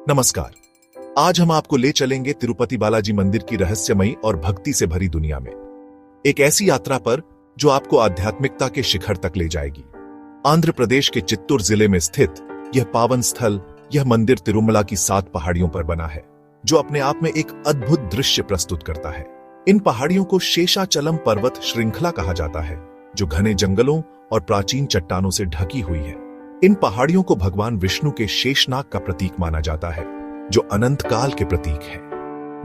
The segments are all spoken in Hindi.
नमस्कार। आज हम आपको ले चलेंगे तिरुपति बालाजी मंदिर की रहस्यमयी और भक्ति से भरी दुनिया में, एक ऐसी यात्रा पर जो आपको आध्यात्मिकता के शिखर तक ले जाएगी। आंध्र प्रदेश के चित्तूर जिले में स्थित यह पावन स्थल, यह मंदिर तिरुमला की 7 पहाड़ियों पर बना है, जो अपने आप में एक अद्भुत दृश्य प्रस्तुत करता है। इन पहाड़ियों को शेषाचलम पर्वत श्रृंखला कहा जाता है, जो घने जंगलों और प्राचीन चट्टानों से ढकी हुई है। इन पहाड़ियों को भगवान विष्णु के शेषनाग का प्रतीक माना जाता है, जो अनंत काल के प्रतीक है।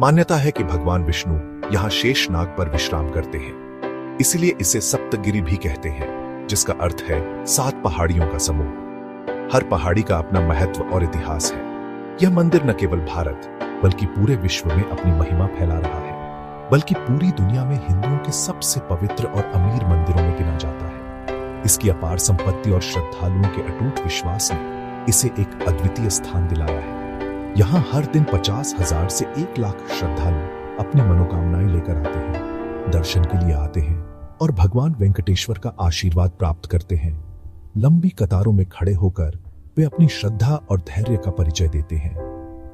मान्यता है कि भगवान विष्णु यहाँ शेषनाग पर विश्राम करते हैं, इसलिए इसे सप्तगिरि भी कहते हैं, जिसका अर्थ है 7 पहाड़ियों का समूह। हर पहाड़ी का अपना महत्व और इतिहास है। यह मंदिर न केवल भारत बल्कि पूरे विश्व में अपनी महिमा फैला रहा है, बल्कि पूरी दुनिया में हिंदुओं के सबसे पवित्र और अमीर मंदिरों में गिना जाता है। इसकी अपार संपत्ति और श्रद्धालुओं के अटूट विश्वास ने इसे एक अद्वितीय स्थान दिलाया है। यहाँ हर दिन 50,000 से 1 लाख श्रद्धालु अपनी मनोकामनाएं लेकर आते हैं, दर्शन के लिए आते हैं और भगवान वेंकटेश्वर का आशीर्वाद प्राप्त करते हैं। लंबी कतारों में खड़े होकर वे अपनी श्रद्धा और धैर्य का परिचय देते हैं।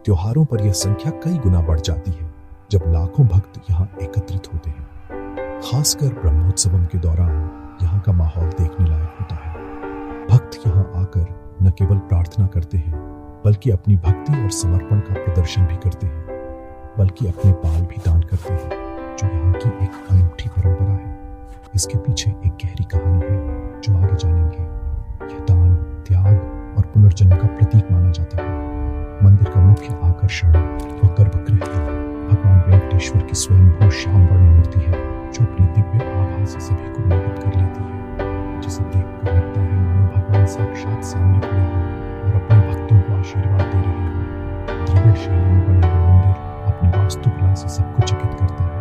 त्योहारों पर यह संख्या कई गुना बढ़ जाती है, जब लाखों भक्त यहाँ एकत्रित होते हैं। खासकर ब्रह्मोत्सवम के दौरान यहाँ का माहौल देखने लायक होता है। भक्त यहाँ आकर न केवल प्रार्थना करते हैं, बल्कि अपनी भक्ति और समर्पण का प्रदर्शन भी करते हैं, बल्कि अपने बाल भी दान करते हैं, जो यहाँ की एक अनूठी परंपरा है। इसके पीछे एक गहरी कहानी है, जो आगे जानेंगे। यह दान, त्याग और पुनर्जन्म का प्रतीक माना जाता है। मंदिर का मुख्य आकर्षण व गर्भगृह भगवान वेंकटेश्वर की स्वयंभू श्याम वर्ण मूर्ति है, जो अपनी दिव्य आभा से सभी को मोहित कर लेती है, जिसे देखकर लगता है मानो भगवान साक्षात सामने खड़े हैं और अपने भक्तों को आशीर्वाद दे रहे हैं। द्रविड़ शैली में बना यह मंदिर अपनी वास्तुकला से सबको चकित करता है।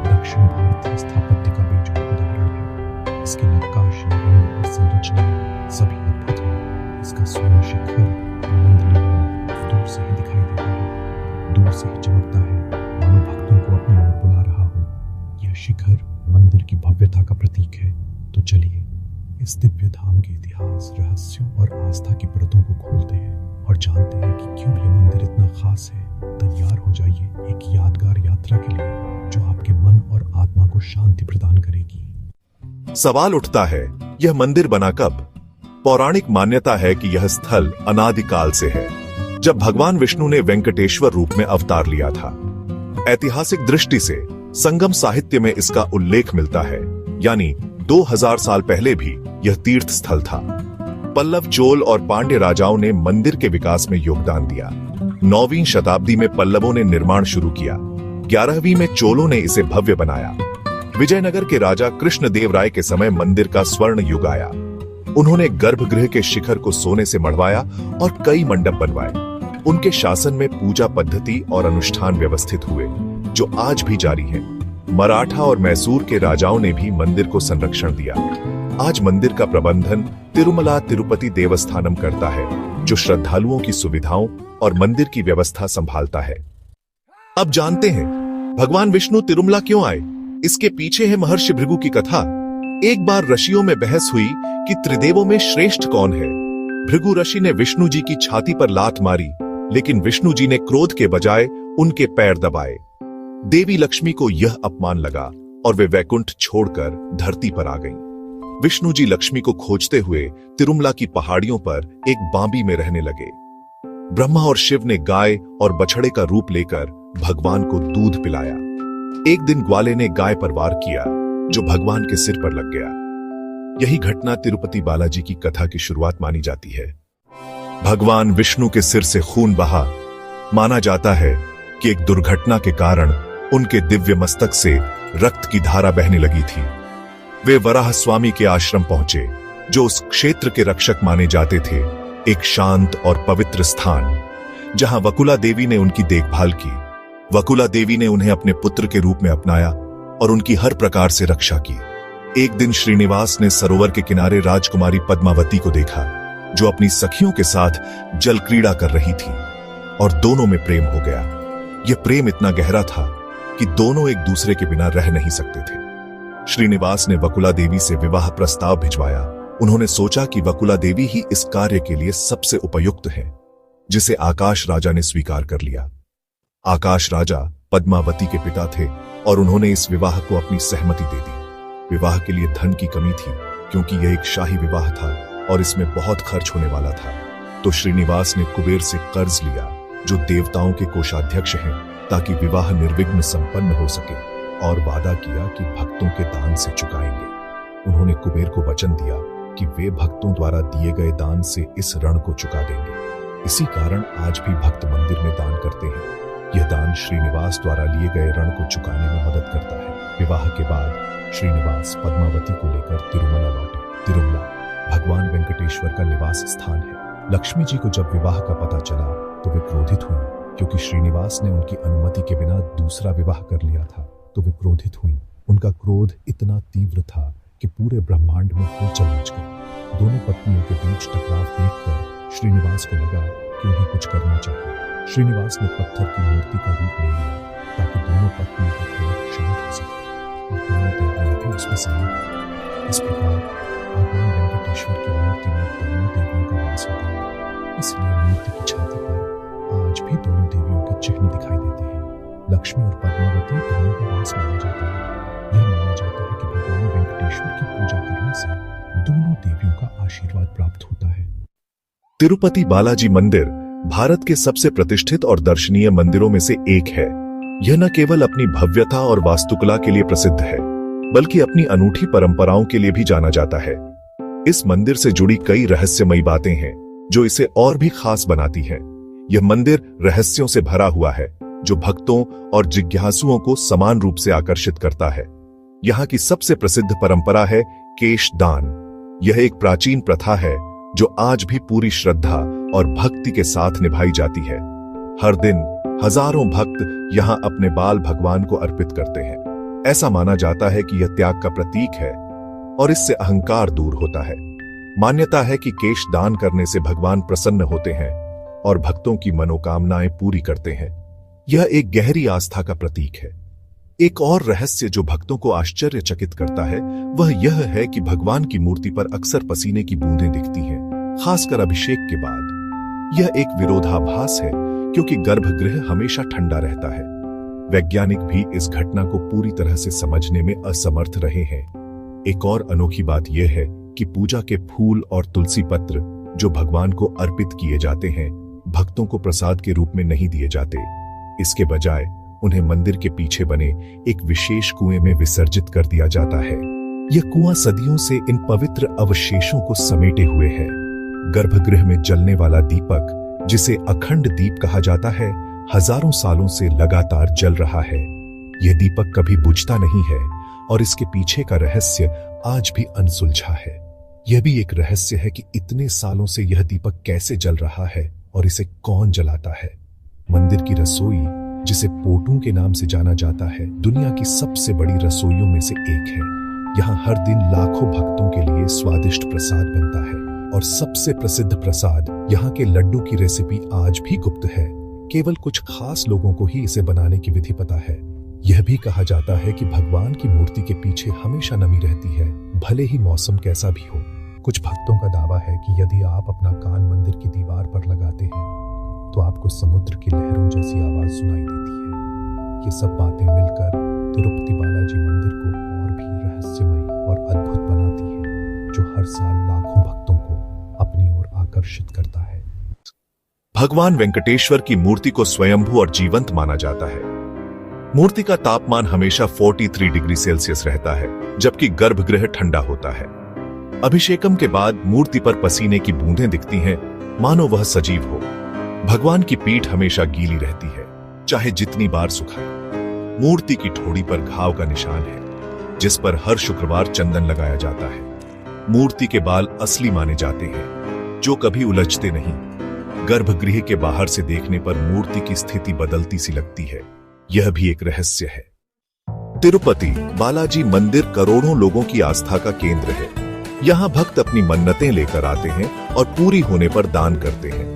दक्षिण भारतीय स्थापत्य का बेजोड़ उदाहरण है। इसकी नक्काशी, रंग और संरचना सभी अद्भुत है। इसका स्वयं शिखर आनंदनीय दूर से ही दिखाई देता है, दूर से ही चमकता है, मानो भक्तों को अपनी ओर बुला रहा हो। यह शिखर मंदिर की भव्यता का प्रतीक है। तो चलिए इस दिव्य धाम के इतिहास, रहस्यों और आस्था की परतों को खोलते हैं और जानते हैं कि क्यों यह मंदिर इतना खास है। तैयार हो जाइए एक यादगार यात्रा के लिए, जो आपके मन और आत्मा को शांति प्रदान करेगी। सवाल उठता है, यह मंदिर बना कब? पौराणिक मान्यता है कि यह स्थल अनादिकाल से है, जब भगवान विष्णु ने वेंकटेश्वर रूप में अवतार लिया था। ऐतिहासिक दृष्टि से संगम साहित्य में इसका उल्लेख मिलता है, यानी 2000 साल पहले भी यह तीर्थ स्थल था। पल्लव, चोल और पांड्य राजाओं ने मंदिर के विकास में योगदान दिया। 9वीं शताब्दी में पल्लवों ने निर्माण शुरू किया। 11वीं में चोलों ने इसे भव्य बनाया। विजयनगर के राजा कृष्णदेव राय के समय मंदिर का स्वर्ण युग आया। उन्होंने गर्भगृह के शिखर को सोने से मढ़वाया और कई मंडप बनवाए। उनके शासन में पूजा पद्धति और अनुष्ठान व्यवस्थित हुए, जो आज भी जारी है। मराठा और मैसूर के राजाओं ने भी मंदिर को संरक्षण दिया। आज मंदिर का प्रबंधन तिरुमला तिरुपति देवस्थानम करता है, जो श्रद्धालुओं की सुविधाओं और मंदिर की व्यवस्था संभालता है। अब जानते हैं भगवान विष्णु तिरुमला क्यों आए। इसके पीछे है महर्षि भृगु की कथा। एक बार ऋषियों में बहस हुई कि त्रिदेवों में श्रेष्ठ कौन है। भृगु ऋषि ने विष्णु जी की छाती पर लात मारी, लेकिन विष्णु जी ने क्रोध के बजाय उनके पैर दबाए। देवी लक्ष्मी को यह अपमान लगा और वे वैकुंठ छोड़कर धरती पर आ गईं। विष्णु जी लक्ष्मी को खोजते हुए तिरुमला की पहाड़ियों पर एक बांबी में रहने लगे। ब्रह्मा और शिव ने गाय और बछड़े का रूप लेकर भगवान को दूध पिलाया। एक दिन ग्वाले ने गाय पर वार किया, जो भगवान के सिर पर लग गया। यही घटना तिरुपति बालाजी की कथा की शुरुआत मानी जाती है। भगवान विष्णु के सिर से खून बहा। माना जाता है कि एक दुर्घटना के कारण उनके दिव्य मस्तक से रक्त की धारा बहने लगी थी। वे वराह स्वामी के आश्रम पहुंचे, जो उस क्षेत्र के रक्षक माने जाते थे। एक शांत और पवित्र स्थान, जहां वकुला देवी ने उनकी देखभाल की। वकुला देवी ने उन्हें अपने पुत्र के रूप में अपनाया और उनकी हर प्रकार से रक्षा की। एक दिन श्रीनिवास ने सरोवर के किनारे राजकुमारी पद्मावती को देखा, जो अपनी सखियों के साथ जल क्रीड़ा कर रही थी, और दोनों में प्रेम हो गया। यह प्रेम इतना गहरा था कि दोनों एक दूसरे के बिना रह नहीं सकते थे। श्रीनिवास ने वकुला देवी से विवाह प्रस्ताव भिजवाया। उन्होंने सोचा कि वकुला देवी ही इस कार्य के लिए सबसे उपयुक्त है। जिसे आकाश राजा ने स्वीकार कर लिया। आकाश राजा पद्मावती के पिता थे और उन्होंने इस विवाह को अपनी सहमति दे दी। विवाह के लिए धन की कमी थी क्योंकि यह एक शाही विवाह था और इसमें बहुत खर्च होने वाला था। तो श्रीनिवास ने कुबेर से कर्ज लिया, जो देवताओं के कोषाध्यक्ष हैं, ताकि विवाह निर्विघ्न संपन्न हो सके, और वादा किया कि भक्तों के दान से चुकाएंगे। उन्होंने कुबेर को वचन दिया कि वे भक्तों द्वारा दिए गए दान से इस ऋण को चुका देंगे। इसी कारण आज भी भक्त मंदिर में दान करते हैं। यह दान श्रीनिवास द्वारा लिए गए ऋण को चुकाने में मदद करता है। विवाह के बाद श्रीनिवास पद्मावती को लेकर तिरुमला लौटे। तिरुमला भगवान वेंकटेश्वर का निवास स्थान है। लक्ष्मी जी को जब विवाह का पता चला तो वे क्रोधित हुई, क्योंकि श्रीनिवास ने उनकी अनुमति के बिना दूसरा विवाह कर लिया था। तो वे क्रोधित हुई। उनका क्रोध इतना तीव्र था कि पूरे ब्रह्मांड में हलचल मच गई। दोनों पत्नियों के बीच टकराव देखकर श्रीनिवास को लगा कि उन्हें कुछ करना चाहिए। श्रीनिवास ने पत्थर की मूर्ति का रूप ले लिया ताकि दोनों पत्नियों का क्रोध शांत हो सके और दोनों देवियां भी उसमें समा गईं। इस प्रकार भगवान वेंकटेश्वर की मूर्ति में दोनों देवियों का वास हो गया। इसलिए मूर्ति की छाती पर आज भी दोनों देवियों के चिन्ह दिखाई देते हैं। लक्ष्मी और पद्मावती दोनों का वास माना जाता है। यह माना जाता है कि भगवान वेंकटेश्वर की पूजा करने से दोनों देवियों का आशीर्वाद प्राप्त होता है। तिरुपति बालाजी मंदिर भारत के सबसे प्रतिष्ठित और दर्शनीय मंदिरों में से एक है। यह न केवल अपनी भव्यता और वास्तुकला के लिए प्रसिद्ध है, बल्कि अपनी अनूठी परंपराओं के लिए भी जाना जाता है। इस मंदिर से जुड़ी कई रहस्यमयी बातें हैं जो इसे और भी खास बनाती हैं। यह मंदिर रहस्यों से भरा हुआ है जो भक्तों और जिज्ञासुओं को समान रूप से आकर्षित करता है। यहाँ की सबसे प्रसिद्ध परंपरा है केश दान। यह एक प्राचीन प्रथा है जो आज भी पूरी श्रद्धा और भक्ति के साथ निभाई जाती है। हर दिन हजारों भक्त यहाँ अपने बाल भगवान को अर्पित करते हैं। ऐसा माना जाता है कि यह त्याग का प्रतीक है और इससे अहंकार दूर होता है। मान्यता है कि केश दान करने से भगवान प्रसन्न होते हैं और भक्तों की मनोकामनाएं पूरी करते हैं। यह एक गहरी आस्था का प्रतीक है। एक और रहस्य जो भक्तों को आश्चर्यचकित करता है वह यह है कि भगवान की मूर्ति पर अक्सर पसीने की बूंदें दिखती हैं, खासकर अभिषेक के बाद। यह एक विरोधाभास है क्योंकि गर्भगृह हमेशा ठंडा रहता है। वैज्ञानिक भी इस घटना को पूरी तरह से समझने में असमर्थ रहे हैं। एक और अनोखी बात यह है कि पूजा के फूल और तुलसी पत्र जो भगवान को अर्पित किए जाते हैं, भक्तों को प्रसाद के रूप में नहीं दिए जाते। इसके बजाय उन्हें मंदिर के पीछे बने एक विशेष कुएं में विसर्जित कर दिया जाता है। यह कुआं सदियों से इन पवित्र अवशेषों को समेटे हुए है। गर्भगृह में जलने वाला दीपक, जिसे अखंड दीप कहा जाता है, हजारों सालों से लगातार जल रहा है। यह दीपक कभी बुझता नहीं है और इसके पीछे का रहस्य आज भी अनसुलझा है। यह भी एक रहस्य है कि इतने सालों से यह दीपक कैसे जल रहा है और इसे कौन जलाता है। मंदिर की रसोई, जिसे पोटू के नाम से जाना जाता है, दुनिया की सबसे बड़ी रसोइयों में से एक है। यहाँ हर दिन लाखों भक्तों के लिए स्वादिष्ट प्रसाद बनता है और सबसे प्रसिद्ध प्रसाद यहाँ के लड्डू की रेसिपी आज भी गुप्त है। केवल कुछ खास लोगों को ही इसे बनाने की विधि पता है। यह भी कहा जाता है कि भगवान की मूर्ति के पीछे हमेशा नमी रहती है, भले ही मौसम कैसा भी हो। कुछ भक्तों का दावा है कि यदि आप अपना कान मंदिर की दीवार पर लगाते हैं तो आपको समुद्र की लहरों जैसी आवाज सुनाई देती है। ये सब बातें मिलकर तिरुपति बालाजी मंदिर को और भी रहस्यमय और अद्भुत बनाती है, जो हर साल लाखों भक्तों को अपनी ओर आकर्षित करता है। भगवान वेंकटेश्वर की मूर्ति को स्वयंभू और जीवंत माना जाता है। मूर्ति का तापमान हमेशा 43 डिग्री सेल्सियस रहता है, जबकि गर्भगृह ठंडा होता है। अभिषेकम के बाद मूर्ति पर पसीने की बूंदें दिखती हैं, मानो वह सजीव हो। भगवान की पीठ हमेशा गीली रहती है, चाहे जितनी बार सुखाए। मूर्ति की ठोड़ी पर घाव का निशान है, जिस पर हर शुक्रवार चंदन लगाया जाता है। मूर्ति के बाल असली माने जाते हैं, जो कभी उलझते नहीं। गर्भगृह के बाहर से देखने पर मूर्ति की स्थिति बदलती सी लगती है। यह भी एक रहस्य है। तिरुपति बालाजी मंदिर करोड़ों लोगों की आस्था का केंद्र है। यहाँ भक्त अपनी मन्नतें लेकर आते हैं और पूरी होने पर दान करते हैं।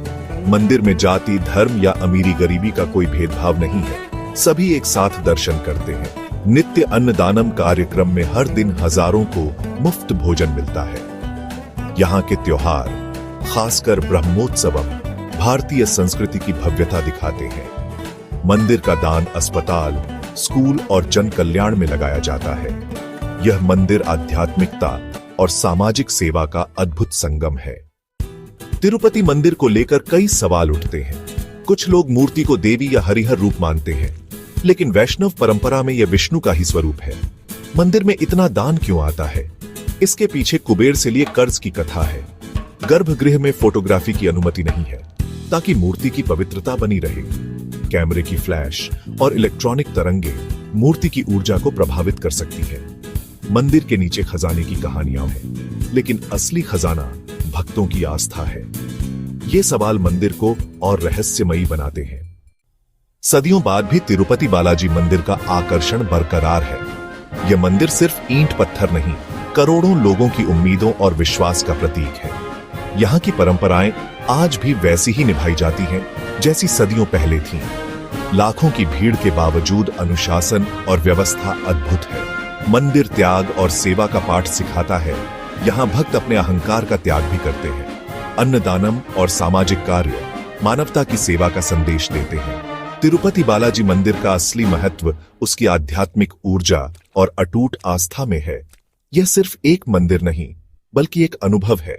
मंदिर में जाति, धर्म या अमीरी गरीबी का कोई भेदभाव नहीं है। सभी एक साथ दर्शन करते हैं। नित्य अन्नदानम कार्यक्रम में हर दिन हजारों को मुफ्त भोजन मिलता है। यहाँ के त्योहार, खासकर ब्रह्मोत्सवम, भारतीय संस्कृति की भव्यता दिखाते हैं। मंदिर का दान अस्पताल, स्कूल और जन कल्याण में लगाया जाता है। यह मंदिर आध्यात्मिकता और सामाजिक सेवा का अद्भुत संगम है। तिरुपति मंदिर को लेकर कई सवाल उठते हैं। कुछ लोग मूर्ति को देवी या हरिहर रूप मानते हैं, लेकिन वैष्णव परंपरा में यह विष्णु का ही स्वरूप है। मंदिर में इतना दान क्यों आता है? इसके पीछे कुबेर से लिए कर्ज की कथा है। गर्भगृह में फोटोग्राफी की अनुमति नहीं है, ताकि मूर्ति की पवित्रता बनी रहे। कैमरे की फ्लैश और इलेक्ट्रॉनिक तरंगे मूर्ति की ऊर्जा को प्रभावित कर सकती है। मंदिर के नीचे खजाने की कहानियां हैं, लेकिन असली खजाना भक्तों की आस्था है। ये सवाल मंदिर को और रहस्यमयी बनाते हैं। सदियों बाद भी तिरुपति बालाजी मंदिर का आकर्षण बरकरार है। यह मंदिर सिर्फ ईंट पत्थर नहीं, करोड़ों लोगों की उम्मीदों और विश्वास का प्रतीक है। यहाँ की परंपराएं आज भी वैसी ही निभाई जाती हैं जैसी सदियों पहले थीं। लाखों की भीड़ के बावजूद अनुशासन और व्यवस्था अद्भुत है। मंदिर त्याग और सेवा का पाठ सिखाता है। यहाँ भक्त अपने अहंकार का त्याग भी करते हैं। अन्नदानम और सामाजिक कार्य मानवता की सेवा का संदेश देते हैं। तिरुपति बालाजी मंदिर का असली महत्व उसकी आध्यात्मिक ऊर्जा और अटूट आस्था में है। यह सिर्फ एक मंदिर नहीं, बल्कि एक अनुभव है।